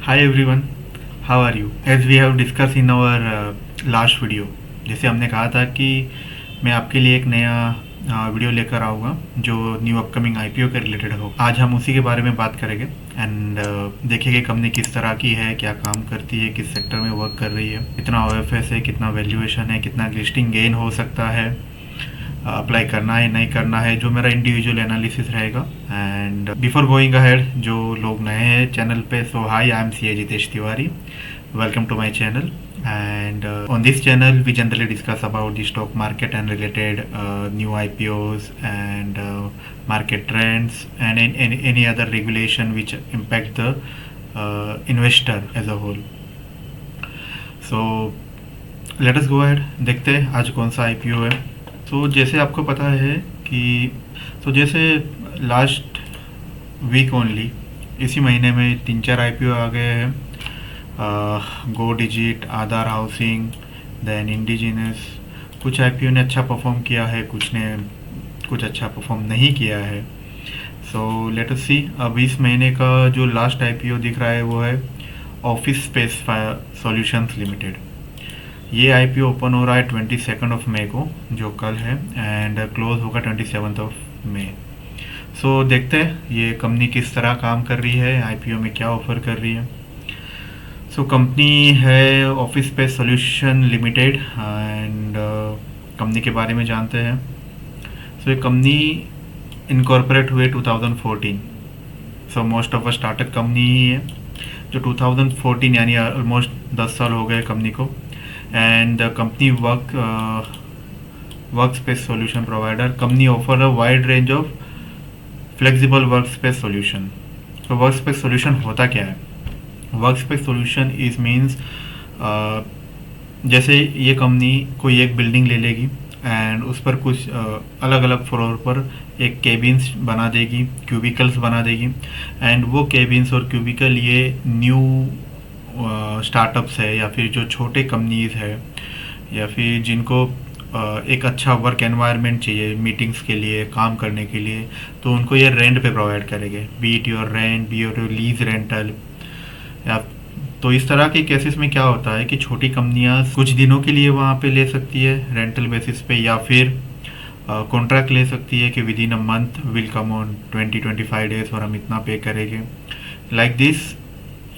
Hi everyone, how are you? As we have discussed in our last video, जैसे हमने कहा था कि मैं आपके लिए एक नया वीडियो लेकर आऊँगा जो न्यू अपकमिंग आईपीओ के रिलेटेड हो। आज हम उसी के बारे में बात करेंगे एंड देखेंगे कंपनी किस तरह की है, क्या काम करती है, किस सेक्टर में वर्क कर रही है, कितना ओएफएस है, कितना वैल्यूएशन है, कितना लिस्टिंग गेन हो सकता है, अप्लाई करना है नहीं करना है, जो मेरा इंडिविजुअल एनालिसिस रहेगा। एंड बिफोर गोइंग अहेड, जो लोग नए हैं चैनल पे, so hi, I am C Jitesh Tiwari, welcome to my channel. And on this channel we generally discuss about the stock market and related new IPOs and market trends and any other regulation which impact the investor as a whole. So let us go ahead, देखते हैं आज कौन सा IPO है। तो जैसे आपको पता है कि जैसे लास्ट वीक ओनली, इसी महीने में 3-4 IPO आ गए हैं। गो डिजिट, आधार हाउसिंग, देन इंडिजिनस। कुछ आईपीओ ने अच्छा परफॉर्म किया है, कुछ ने कुछ अच्छा परफॉर्म नहीं किया है। सो लेट अस सी। अब इस महीने का जो लास्ट आईपीओ दिख रहा है वो है ऑफिस स्पेस सॉल्यूशंस लिमिटेड। ये आईपीओ ओपन हो रहा है 22 मई को, जो कल है, एंड क्लोज होगा 27 मई। सो देखते हैं ये कंपनी किस तरह काम कर रही है, आईपीओ में क्या ऑफर कर रही है। सो कंपनी है office space solution limited and company के बारे में जानते हैं। सो ये कंपनी इनकॉर्पोरेट हुए 2014। So most of a startup company ही है जो 2014 यानी ऑलमोस्ट 10 साल हो गए कंपनी को। And the company work space solution provider. Company offer a wide range of flexible work space solution. तो वर्क स्पेस सॉल्यूशन होता क्या है? Work space solution is means, जैसे ये कंपनी कोई एक बिल्डिंग ले लेगी एंड उस पर कुछ अलग अलग फ्लोर पर एक केबिन्स बना देगी, क्यूबिकल्स बना देगी। एंड वो केबिन्स और क्यूबिकल ये न्यू स्टार्टअप्स है या फिर जो छोटे कंपनीज है या फिर जिनको एक अच्छा वर्क एनवायरनमेंट चाहिए मीटिंग्स के लिए, काम करने के लिए, तो उनको ये रेंट पे प्रोवाइड करेंगे। B it your rent, be your lease rental. या तो इस तरह के केसेस में क्या होता है कि छोटी कंपनियां कुछ दिनों के लिए वहाँ पे ले सकती है रेंटल बेसिस पे, या फिर कॉन्ट्रैक्ट ले सकती है कि with in a month will come on 20-25 days और हम इतना पे करेंगे। लाइक दिस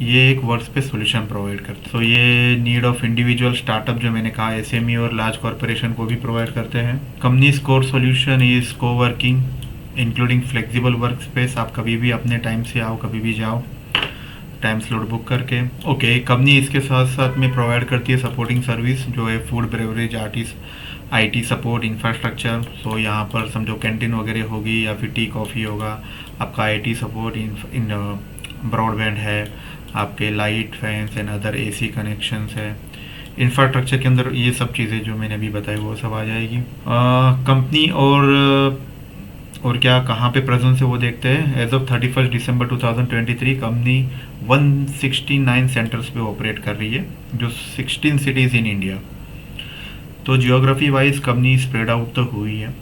ये एक वर्क स्पेस सोल्यूशन प्रोवाइड करते हैं। तो ये नीड ऑफ इंडिविजुअल स्टार्टअप, जो मैंने कहा, एसएमई और लार्ज कॉरपोरेशन को भी प्रोवाइड करते हैं। Companies core solution is coworking including flexible work space. आप कभी भी अपने टाइम से आओ, कभी भी जाओ, टाइम स्लॉट बुक करके। ओके, कंपनी इसके साथ साथ में प्रोवाइड करती है सपोर्टिंग सर्विस, जो है food, beverage, IT support, infrastructure. So यहाँ पर समझो कैंटीन वगैरह होगी या फिर टी कॉफ़ी होगा, आपका आईटी सपोर्ट, इन ब्रॉडबैंड है, आपके light, fans and other AC connections है। इंफ्रास्ट्रक्चर के अंदर ये सब चीज़ें जो मैंने अभी बताई वो सब आ जाएगी। कंपनी और क्या कहाँ पे प्रेजेंस है वो देखते हैं। As of 31 December 2023 company 169 centres पे ऑपरेट कर रही है, जो 16 सिटीज़ इन इंडिया। तो geography wise company spread out तो हुई है,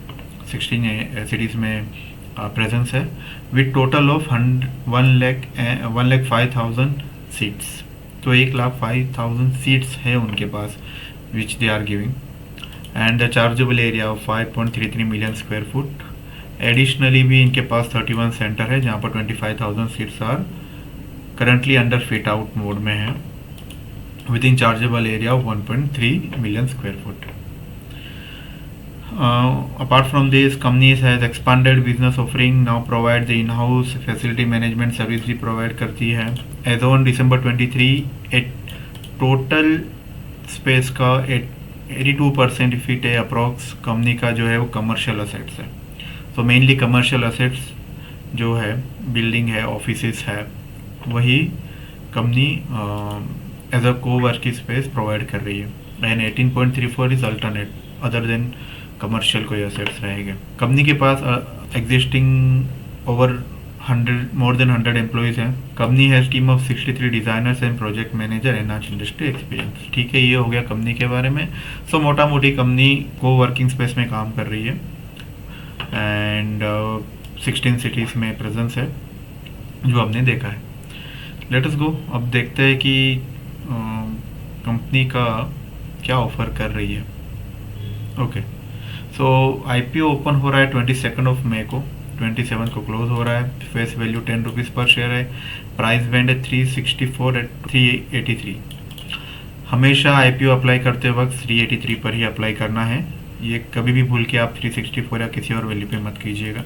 16 सिटीज़ में प्रेजेंस है, विद टोटल ऑफ 1,05,000 सीट्स। तो 1,05,000 सीट्स है उनके पास which they are giving. And the chargeable area of 5.33 million square foot. Additionally भी इनके पास 31 सेंटर है जहाँ पर 25,000 seats are currently under fit out mode में है, within chargeable area of 1.3 million square foot. Apart from this, companies has expanded business offering, now provide the in-house facility management service भी provide करती है। As on December 23, total space का 82% fit है approx company का, जो है वो commercial assets है। तो मेनली कमर्शियल असेट्स जो है, बिल्डिंग है, ऑफिसेस है, वही कंपनी एज अ को वर्किंग स्पेस प्रोवाइड कर रही है। And 18.34 is alternate other than commercial कोई असेट्स रहेंगे। कंपनी के पास एग्जिस्टिंग मोर देन 100 एम्प्लॉयज़ हैं। Company has team of 63 designers and project manager and नाच इंडस्ट्री एक्सपीरियंस। ठीक है, ये हो गया कंपनी के बारे में। सो मोटा मोटी कंपनी को वर्किंग स्पेस में काम कर रही है एंड 16 सिटीज़ में प्रेजेंस है, जो हमने देखा है। लेट अस गो। अब देखते हैं कि कंपनी का क्या ऑफर कर रही है। ओके, सो आईपीओ ओपन हो रहा है 22 मई को, 27 को क्लोज हो रहा है। फेस वैल्यू 10 रुपीज़ पर शेयर है। प्राइस बैंड है 364 एट 383। हमेशा आईपीओ अप्लाई करते वक्त 383 पर ही अप्लाई करना है। ये कभी भी भूल के आप 364 या किसी और वैल्यू पे मत कीजिएगा।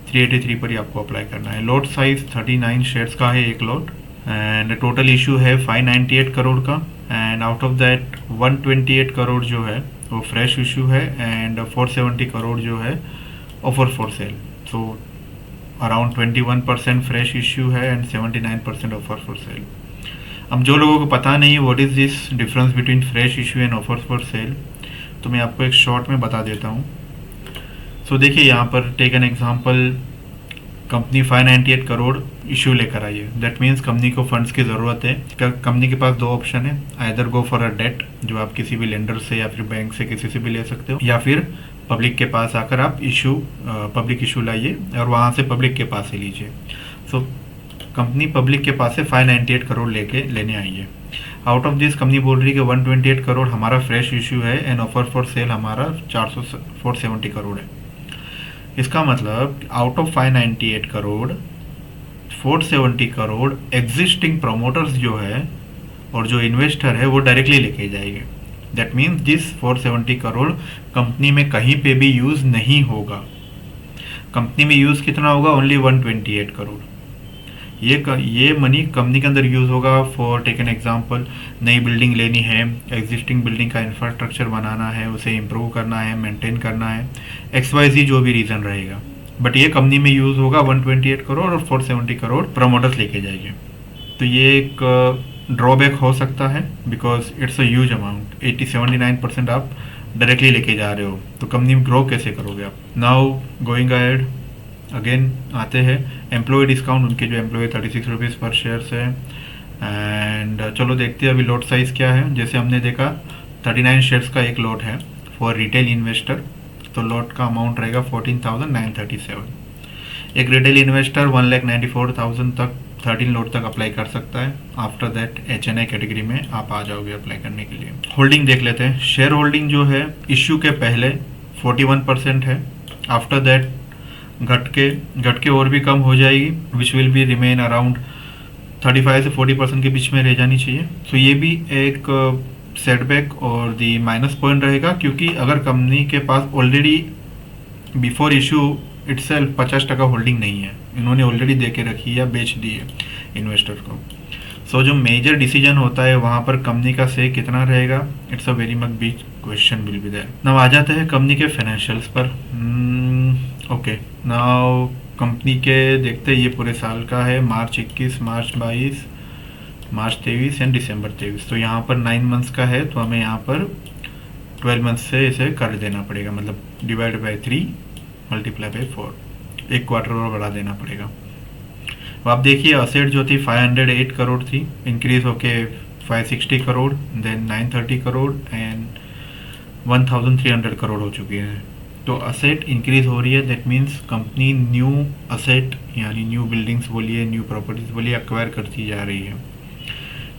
383 पर ही आपको अप्लाई करना है। लॉट साइज 39 शेयर्स का है एक लॉट, एंड टोटल इशू है 598 करोड़ का, and out of that 128 crore जो है वो फ्रेश इशू है, एंड 470 करोड़ जो है offer for sale. So around 21% fresh issue है एंड 79% ऑफर फॉर सेल। अब जो लोगों को पता नहीं what is this difference between fresh issue and offer for sale, तो मैं आपको एक शॉर्ट में बता देता हूँ। सो देखिए यहाँ पर take an example, company 598 crore issue लेकर आई है। दैट मीन्स कंपनी को फंड्स की ज़रूरत है। कंपनी के पास दो ऑप्शन है, either go for a debt जो आप किसी भी लेंडर से या फिर बैंक से किसी से भी ले सकते हो, या फिर पब्लिक के पास आकर आप पब्लिक इशू लाइए और वहाँ से पब्लिक के पास से लीजिए। सो कंपनी पब्लिक के पास से 598 करोड़ लेने आई है। आउट ऑफ दिस कंपनी बोल रही है कि 128 करोड़ हमारा फ्रेश इशू है एंड ऑफर फॉर सेल हमारा 470 करोड़ है। इसका मतलब out of 598 crore 470 crore existing promoters जो है और जो इन्वेस्टर है वो डायरेक्टली लेके जाएंगे। That means this 470 crore company में कहीं पे भी यूज नहीं होगा। कंपनी में यूज कितना होगा? ओनली 128 करोड़। ये मनी कंपनी के अंदर यूज होगा फॉर टेक एन एग्जांपल, नई बिल्डिंग लेनी है, एग्जिस्टिंग बिल्डिंग का इंफ्रास्ट्रक्चर बनाना है, उसे इम्प्रूव करना है, मेंटेन करना है, XYZ जो भी रीज़न रहेगा। बट ये कंपनी में यूज होगा 128 करोड़ और 470 करोड़ प्रमोटर्स लेके जाएंगे। तो ये एक ड्रॉबैक हो सकता है because it's a huge amount. 79% आप डायरेक्टली लेके जा रहे हो, तो कंपनी में ग्रो कैसे करोगे आप? नाउ गोइंग अहेड अगेन आते हैं एम्प्लॉय डिस्काउंट। उनके जो एम्प्लॉय 36 रुपीज़ पर शेयर है। एंड चलो देखते हैं अभी लॉट साइज़ क्या है। जैसे हमने देखा 39 शेयर्स का एक लॉट है फॉर रिटेल इन्वेस्टर, तो लॉट का अमाउंट रहेगा 14,937। एक रिटेल इन्वेस्टर 1,94,000 तक 13 लॉट तक अप्लाई कर सकता है। आफ्टर दैट HNI कैटेगरी में आप आ जाओगे अप्लाई करने के लिए। होल्डिंग देख लेते हैं। शेयर होल्डिंग जो है इश्यू के पहले 41% है। आफ्टर दैट घट के और भी कम हो जाएगी, which will be remain around 35 से 40% के बीच में रह जानी चाहिए। तो ये भी एक सेटबैक और दी माइनस पॉइंट रहेगा, क्योंकि अगर कंपनी के पास already before issue itself 50% holding नहीं है, इन्होंने ऑलरेडी दे के रखी है या बेच दी है इन्वेस्टर को। सो जो मेजर डिसीजन होता है वहाँ पर कंपनी का से कितना रहेगा, it's a very much big question will be there. Now आ जाते हैं कंपनी के फाइनेंशियल्स पर। ओके, नाउ कंपनी के देखते हैं ये पूरे साल का है, मार्च 21, मार्च 22, मार्च 23 एंड दिसंबर 23। तो यहाँ पर 9 मंथ्स का है, तो हमें यहाँ पर 12 मंथ्स से इसे कर देना पड़ेगा, मतलब डिवाइड बाई 3 मल्टीप्लाई बाई 4, एक क्वार्टर और बढ़ा देना पड़ेगा। तो आप देखिए असेट जो थी 508 करोड़ थी, इंक्रीज होके 560 करोड़, देन 930 करोड़ एंड 1300 करोड़ हो चुकी है। तो असेट इंक्रीज हो रही है, that means company new asset यानी न्यू बिल्डिंग्स बोलिए, न्यू प्रॉपर्टीज बोलिए एक्वायर करती जा रही है।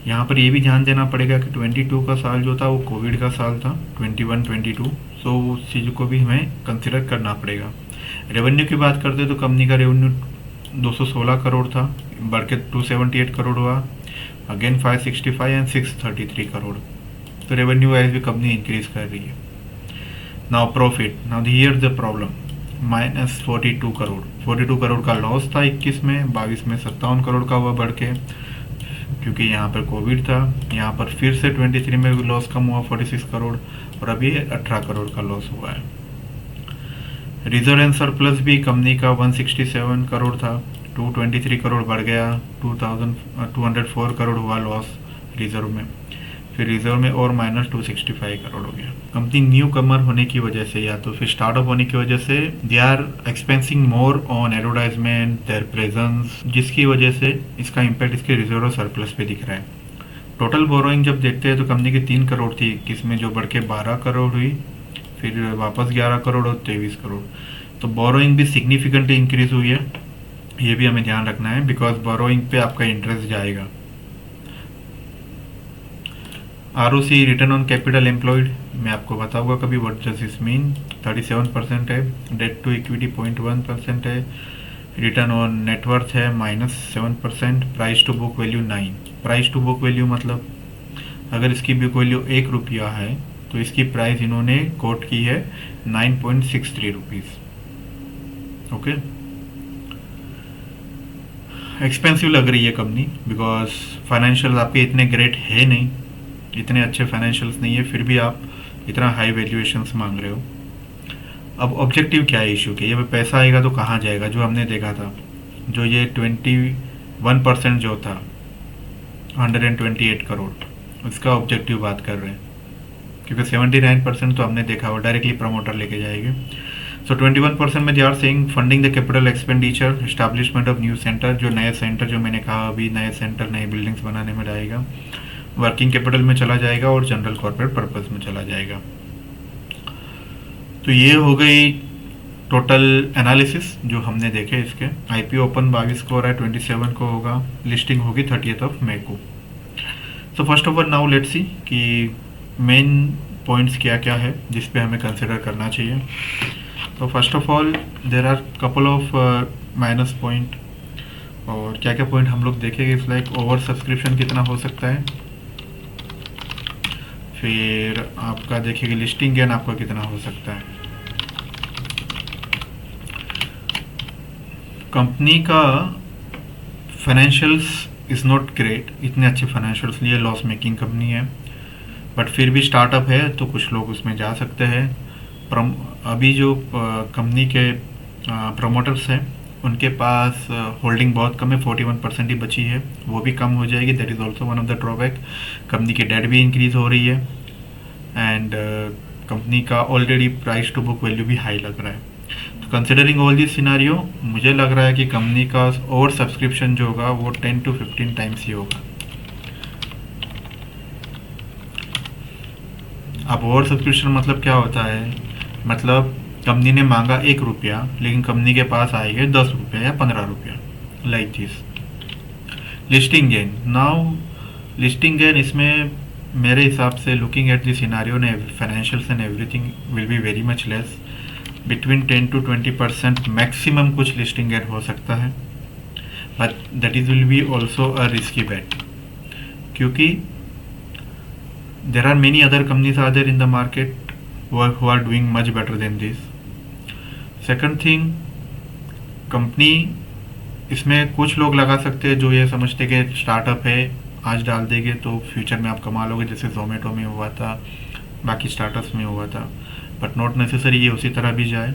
यहाँ पर ये भी ध्यान देना पड़ेगा कि 22 का साल जो था वो कोविड का साल था, 21-22, सो उस चीज़ को भी हमें कंसिडर करना पड़ेगा। रेवेन्यू की बात करते तो कंपनी का रेवेन्यू 216 करोड़ था, बढ़ के 278 करोड़ हुआ, अगेन 565 एंड 633 करोड़। तो रेवेन्यू वाइज भी कंपनी इंक्रीज कर रही है। Now profit, now here the problem, -42 crore. 42 crore का लॉस था 21 में, 22 में 57 करोड़ का हुआ बढ़ के, क्योंकि यहाँ पर कोविड था। यहाँ पर फिर से 23 में भी लॉस कम हुआ 46 करोड़, और अभी 18 करोड़ का लॉस हुआ है। रिजर्व एंड सरप्लस भी कंपनी का 167 करोड़ था, 223 करोड़ बढ़ गया, 204 करोड़ हुआ लॉस रिजर्व में। फिर रिजर्व में और -265 करोड़ हो गया। कंपनी न्यू कमर होने की वजह से या तो फिर स्टार्टअप होने की वजह से they are expensing more on advertisement, their presence, जिसकी वजह से इसका इम्पैक्ट इसके रिजर्व और सरप्लस पे दिख रहा है। टोटल बोरोइंग जब देखते हैं तो कंपनी की 3 करोड़ थी 21 में, जो बढ़ के 12 करोड़ हुई, फिर वापस 11 करोड़ और 23 करोड़। तो बोरोइंग भी सिग्निफिकेंटली इंक्रीज हुई है। ये भी हमें ध्यान रखना है, बिकॉज बोरोइंग पे आपका इंटरेस्ट जाएगा। ROC, return on capital employed, मैं आपको बताऊंगा कभी व्हाट डज दिस मीन। 37% है। डेट टू इक्विटी 0.1% है। रिटर्न ऑन नेटवर्थ है -7%। Price to book value 9। Price to book value मतलब अगर इसकी बुक वैल्यू 1 रुपया है तो इसकी प्राइस इन्होंने कोट की है 9.63 रुपीज़। ओके, एक्सपेंसिव लग रही है कंपनी, बिकॉज फाइनेंशियल आपके इतने ग्रेट है नहीं, इतने अच्छे फाइनेंशियल्स नहीं है, फिर भी आप इतना हाई वैल्यूएशंस मांग रहे हो। अब ऑब्जेक्टिव क्या है इशू के, ये पैसा आएगा तो कहाँ जाएगा, जो हमने देखा था, जो ये 21% जो था 128 करोड़, उसका ऑब्जेक्टिव बात कर रहे हैं, क्योंकि 79% तो हमने देखा वो डायरेक्टली प्रमोटर लेके जाएंगे। सो 21% में they are saying funding the capital expenditure, establishment of new centre, जो नए सेंटर जो मैंने कहा अभी, नए सेंटर नए बिल्डिंग्स बनाने में जाएगा, वर्किंग कैपिटल में चला जाएगा और जनरल कॉर्पोरेट पर्पस में चला जाएगा। तो ये हो गई टोटल एनालिसिस जो हमने देखे इसके। आईपीओ ओपन 22 को हो रहा है, 27 को होगा, लिस्टिंग होगी 30 मई को। So first of all now let's see कि मेन पॉइंट्स क्या क्या है जिस पे हमें कंसिडर करना चाहिए। तो first of all there are couple of minus point, और क्या क्या पॉइंट हम लोग देखेंगे। इट्स लाइक ओवर सब्सक्रिप्शन कितना हो सकता है, फिर आपका देखेंगे लिस्टिंग गेन आपका कितना हो सकता है, कंपनी का फाइनेंशियल्स इज़ नॉट ग्रेट, इतने अच्छे फाइनेंशियल्स लिए लॉस मेकिंग कंपनी है, बट फिर भी स्टार्टअप है तो कुछ लोग उसमें जा सकते हैं। अभी जो कंपनी के प्रमोटर्स हैं उनके पास होल्डिंग बहुत कम है, 41% ही बची है, वो भी कम हो जाएगी। That is also one of the drawback. Company की डेट भी इंक्रीज हो रही है, एंड कंपनी का already price to book value भी हाई लग रहा है। तो कंसिडरिंग ऑल दिस सिनारियो, मुझे लग रहा है कि कंपनी का ओवर सब्सक्रिप्शन जो होगा वो 10 to 15 टाइम्स ही होगा। अब ओवर सब्सक्रिप्शन मतलब क्या होता है, मतलब कंपनी ने मांगा 1 रुपया, लेकिन कंपनी के पास आएंगे 10 रुपया या 15 रुपया, like this. Listing gain, now listing gain इसमें मेरे हिसाब से लुकिंग एट दिस सिनारियो ने financials and everything will be very much less, between 10 to 20% maximum कुछ लिस्टिंग गेन हो सकता है, but that is will be also a risky bet, क्योंकि there are many other companies are there in the market who are doing much better than this. Second thing, company इसमें कुछ लोग लगा सकते हैं जो ये समझते कि स्टार्टअप है, आज डाल देंगे तो फ्यूचर में आप कमा लोगे, जैसे जोमेटो में हुआ था, बाकी स्टार्टअप्स में हुआ था, बट नॉट नेसेसरी ये उसी तरह भी जाए।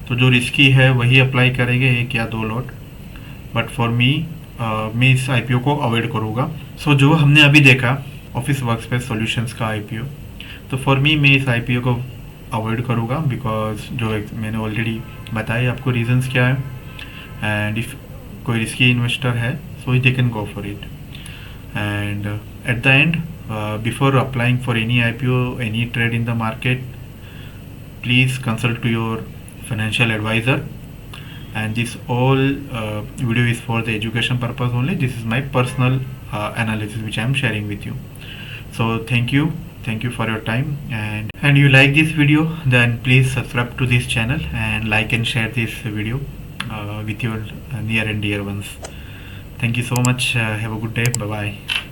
तो जो रिस्की है वही अप्लाई करेंगे, 1 या 2 लॉट, बट फॉर मी मैं इस आईपीओ को अवॉइड करूँगा। सो जो हमने अभी देखा ऑफिस वर्कस्पेस सॉल्यूशंस का आईपीओ, तो फॉर मी मैं इस आईपीओ को अवॉइड करूँगा, बिकॉज जो मैंने ऑलरेडी बताया आपको रीजंस क्या है, एंड इफ कोई रिस्की इन्वेस्टर है so they can go for it. And at the end, before applying for any IPO, any trade in the market, please consult to your financial advisor, and this all video is for the education purpose only. This is my personal analysis which I am sharing with you. So thank you for your time, and you like this video, then please subscribe to this channel and like and share this video with your near and dear ones. Thank you so much. Have a good day. Bye bye.